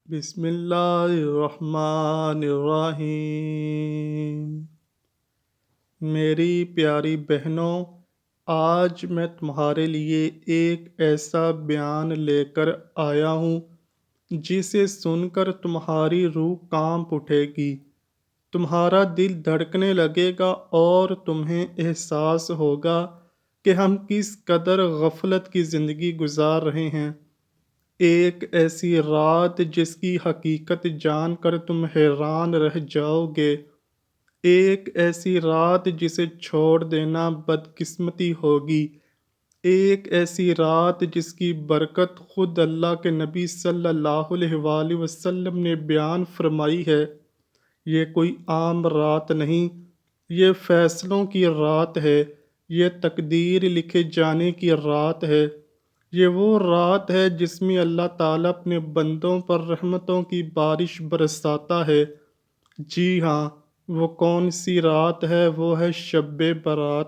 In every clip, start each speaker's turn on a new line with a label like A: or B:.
A: بسم اللہ الرحمن الرحیم۔ میری پیاری بہنوں، آج میں تمہارے لیے ایک ایسا بیان لے کر آیا ہوں جسے سن کر تمہاری روح کانپ اٹھے گی، تمہارا دل دھڑکنے لگے گا اور تمہیں احساس ہوگا کہ ہم کس قدر غفلت کی زندگی گزار رہے ہیں۔ ایک ایسی رات جس کی حقیقت جان کر تم حیران رہ جاؤ گے، ایک ایسی رات جسے چھوڑ دینا بدقسمتی ہوگی، ایک ایسی رات جس کی برکت خود اللہ کے نبی صلی اللہ علیہ وآلہ وسلم نے بیان فرمائی ہے۔ یہ کوئی عام رات نہیں، یہ فیصلوں کی رات ہے، یہ تقدیر لکھے جانے کی رات ہے، یہ وہ رات ہے جس میں اللہ تعالیٰ اپنے بندوں پر رحمتوں کی بارش برساتا ہے۔ جی ہاں، وہ کون سی رات ہے؟ وہ ہے شب برات۔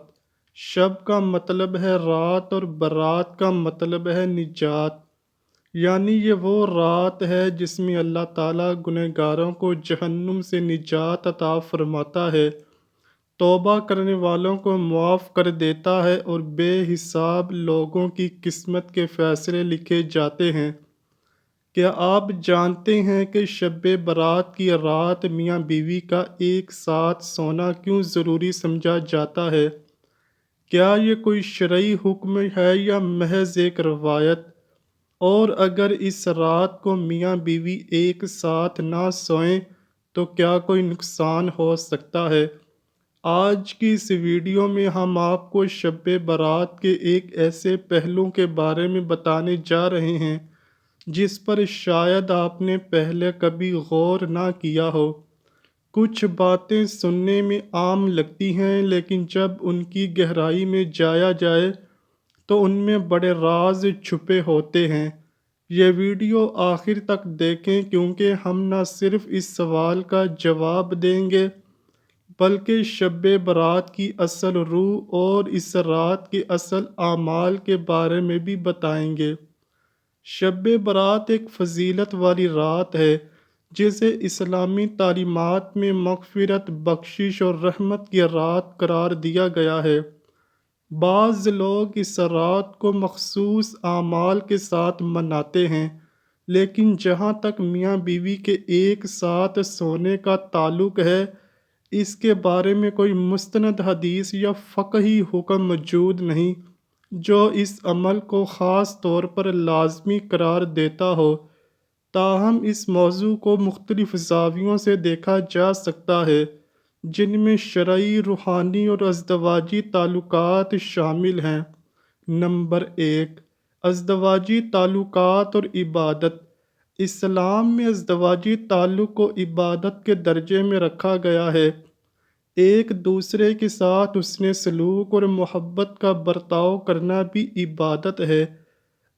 A: شب کا مطلب ہے رات اور برات کا مطلب ہے نجات، یعنی یہ وہ رات ہے جس میں اللہ تعالیٰ گنہگاروں کو جہنم سے نجات عطا فرماتا ہے، توبہ کرنے والوں کو معاف کر دیتا ہے اور بے حساب لوگوں کی قسمت کے فیصلے لکھے جاتے ہیں۔ کیا آپ جانتے ہیں کہ شب برات کی رات میاں بیوی کا ایک ساتھ سونا کیوں ضروری سمجھا جاتا ہے؟ کیا یہ کوئی شرعی حکم ہے یا محض ایک روایت؟ اور اگر اس رات کو میاں بیوی ایک ساتھ نہ سوئیں تو کیا کوئی نقصان ہو سکتا ہے؟ آج کی اس ویڈیو میں ہم آپ کو شب برات کے ایک ایسے پہلو کے بارے میں بتانے جا رہے ہیں جس پر شاید آپ نے پہلے کبھی غور نہ کیا ہو۔ کچھ باتیں سننے میں عام لگتی ہیں، لیکن جب ان کی گہرائی میں جایا جائے تو ان میں بڑے راز چھپے ہوتے ہیں۔ یہ ویڈیو آخر تک دیکھیں کیونکہ ہم نہ صرف اس سوال کا جواب دیں گے بلکہ شب برات کی اصل روح اور اس رات کے اصل اعمال کے بارے میں بھی بتائیں گے۔ شب برات ایک فضیلت والی رات ہے جسے اسلامی تعلیمات میں مغفرت، بخشش اور رحمت کی رات قرار دیا گیا ہے۔ بعض لوگ اس رات کو مخصوص اعمال کے ساتھ مناتے ہیں، لیکن جہاں تک میاں بیوی کے ایک ساتھ سونے کا تعلق ہے، اس کے بارے میں کوئی مستند حدیث یا فقہی حکم موجود نہیں جو اس عمل کو خاص طور پر لازمی قرار دیتا ہو۔ تاہم اس موضوع کو مختلف زاویوں سے دیکھا جا سکتا ہے، جن میں شرعی، روحانی اور ازدواجی تعلقات شامل ہیں۔ نمبر 1، ازدواجی تعلقات اور عبادت۔ اسلام میں ازدواجی تعلق کو عبادت کے درجے میں رکھا گیا ہے۔ ایک دوسرے کے ساتھ حسن سلوک اور محبت کا برتاؤ کرنا بھی عبادت ہے۔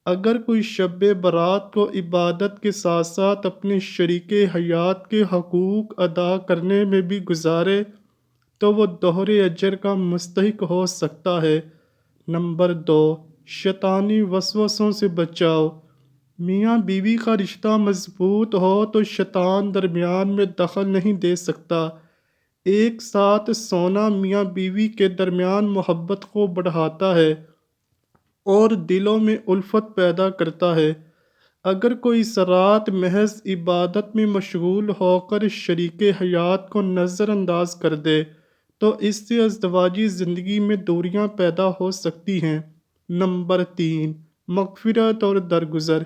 A: اگر کوئی شب برات کو عبادت کے ساتھ ساتھ اپنے شریک حیات کے حقوق ادا کرنے میں بھی گزارے تو وہ دوہرے اجر کا مستحق ہو سکتا ہے۔ نمبر 2، شیطانی وسوسوں سے بچاؤ۔ میاں بیوی کا رشتہ مضبوط ہو تو شیطان درمیان میں دخل نہیں دے سکتا۔ ایک ساتھ سونا میاں بیوی کے درمیان محبت کو بڑھاتا ہے اور دلوں میں الفت پیدا کرتا ہے۔ اگر کوئی اس رات محض عبادت میں مشغول ہو کر شریک حیات کو نظر انداز کر دے تو اس سے ازدواجی زندگی میں دوریاں پیدا ہو سکتی ہیں۔ نمبر 3، مغفرت اور درگزر۔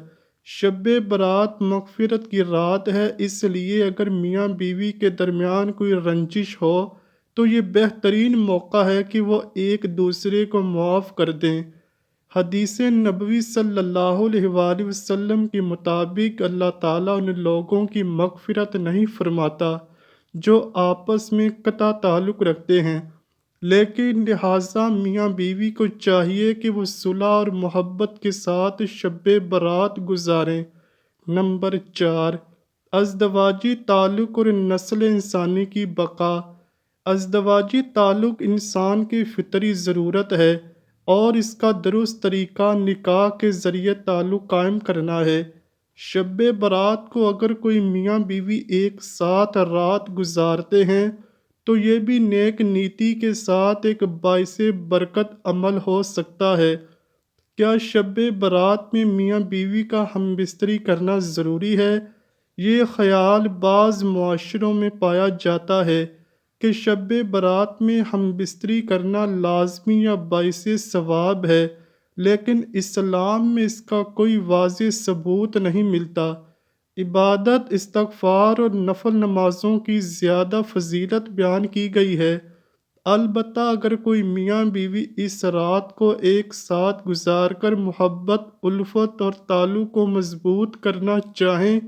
A: شب برات مغفرت کی رات ہے، اس لیے اگر میاں بیوی کے درمیان کوئی رنجش ہو تو یہ بہترین موقع ہے کہ وہ ایک دوسرے کو معاف کر دیں۔ حدیث نبوی صلی اللہ علیہ وآلہ وسلم کے مطابق اللہ تعالیٰ ان لوگوں کی مغفرت نہیں فرماتا جو آپس میں قطع تعلق رکھتے ہیں، لیکن لہٰذا میاں بیوی کو چاہیے کہ وہ صلح اور محبت کے ساتھ شب برات گزاریں۔ نمبر 4، ازدواجی تعلق اور نسل انسانی کی بقا۔ ازدواجی تعلق انسان کی فطری ضرورت ہے اور اس کا درست طریقہ نکاح کے ذریعے تعلق قائم کرنا ہے۔ شب برات کو اگر کوئی میاں بیوی ایک ساتھ رات گزارتے ہیں تو یہ بھی نیک نیتی کے ساتھ ایک باعث برکت عمل ہو سکتا ہے۔ کیا شب برات میں میاں بیوی کا ہم بستری کرنا ضروری ہے؟ یہ خیال بعض معاشروں میں پایا جاتا ہے کہ شب برات میں ہم بستری کرنا لازمی یا باعث ثواب ہے، لیکن اسلام میں اس کا کوئی واضح ثبوت نہیں ملتا۔ عبادت، استغفار اور نفل نمازوں کی زیادہ فضیلت بیان کی گئی ہے۔ البتہ اگر کوئی میاں بیوی اس رات کو ایک ساتھ گزار کر محبت، الفت اور تعلق کو مضبوط کرنا چاہیں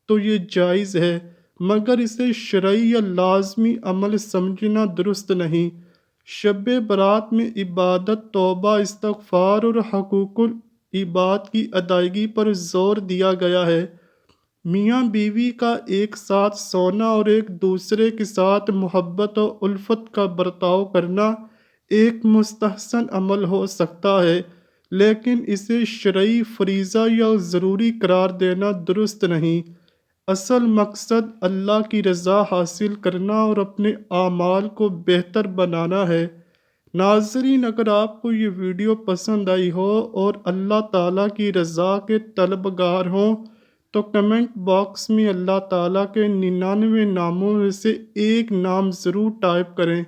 A: تو یہ جائز ہے، مگر اسے شرعی یا لازمی عمل سمجھنا درست نہیں۔ شب برات میں عبادت، توبہ، استغفار اور حقوق العباد کی ادائیگی پر زور دیا گیا ہے۔ میاں بیوی کا ایک ساتھ سونا اور ایک دوسرے کے ساتھ محبت و الفت کا برتاؤ کرنا ایک مستحسن عمل ہو سکتا ہے، لیکن اسے شرعی فریضہ یا ضروری قرار دینا درست نہیں۔ اصل مقصد اللہ کی رضا حاصل کرنا اور اپنے اعمال کو بہتر بنانا ہے۔ ناظرین، اگر آپ کو یہ ویڈیو پسند آئی ہو اور اللہ تعالیٰ کی رضا کے طلبگار ہوں تو کمنٹ باکس میں اللہ تعالیٰ کے 99 ناموں میں سے ایک نام ضرور ٹائپ کریں۔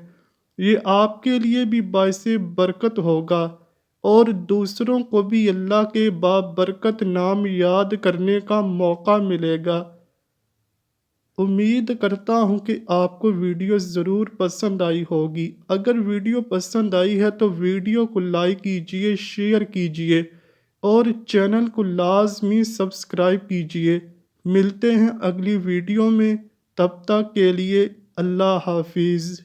A: یہ آپ کے لیے بھی باعث برکت ہوگا اور دوسروں کو بھی اللہ کے بابرکت نام یاد کرنے کا موقع ملے گا۔ امید کرتا ہوں کہ آپ کو ویڈیو ضرور پسند آئی ہوگی۔ اگر ویڈیو پسند آئی ہے تو ویڈیو کو لائک کیجئے، شیئر کیجئے اور چینل کو لازمی سبسکرائب کیجئے۔ ملتے ہیں اگلی ویڈیو میں، تب تک کے لیے اللہ حافظ۔